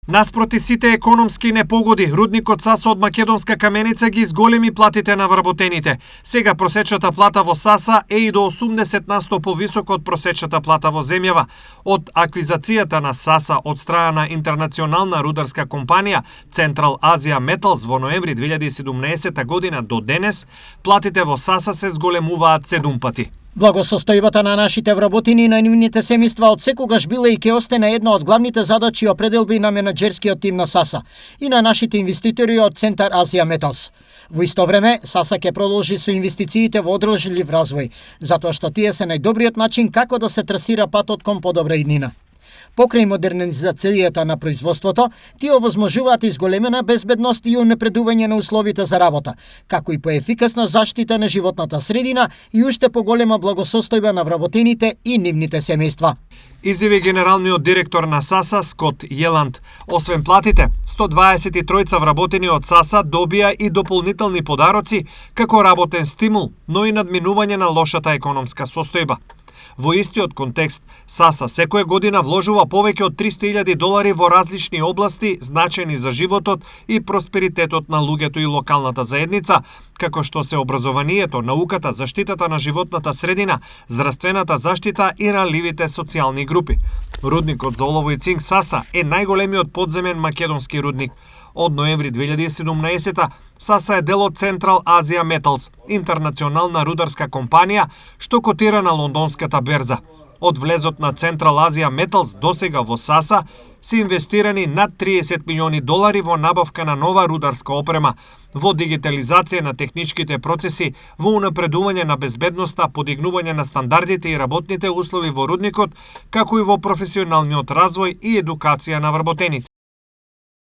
Наспроти сите економски непогоди, рудникот Саса од македонска каменица ги изголеми платите на вработените. Сега просечната плата во Саса е и до 80% повисока од просечната плата во земјава. Од аквизацијата на Саса од страна на интернационална рударска компанија Central Asia Metals во ноември 2017 година до денес, платите во Саса се зголемуваат 7 пати. Благосостојбата на нашите вработени и на нивните семејства од секогаш била и ќе остане една од главните задачи и определби на менаџерскиот тим на Саса и на нашите инвеститори од Central Asia Metals. Во исто време, Саса ќе продолжи со инвестициите во одржлив развој, затоа што тие се најдобриот начин како да се трасира патот кон подобра иднина. Покрај модернизацијата на производството, тие овозможуваат изголемена безбедност и унапредување на условите за работа, како и поефикасна заштита на животната средина и уште поголема благосостојба на вработените и нивните семејства. Изјави генералниот директор на Саса Скот Јеланд. Освен платите, 123 вработени од Саса добија и дополнителни подароци како работен стимул, но и надминување на лошата економска состојба. Во истиот контекст, Саса секоја година вложува повеќе од $300,000 во различни области значени за животот и просперитетот на луѓето и локалната заедница, како што се образованието, науката, заштитата на животната средина, здравствената заштита и ранливите социјални групи. Рудникот за олово и цинк Саса е најголемиот подземен македонски рудник. Од ноември 2017 Саса е дел од Central Asia Metals, интернационална рударска компанија што котира на лондонската берза. Од влезот на Central Asia Metals досега во Саса се инвестирани над $30 милиони во набавка на нова рударска опрема, во дигитализација на техничките процеси, во унапредување на безбедноста, подигнување на стандардите и работните услови во рудникот, како и во професионалниот развој и едукација на вработените.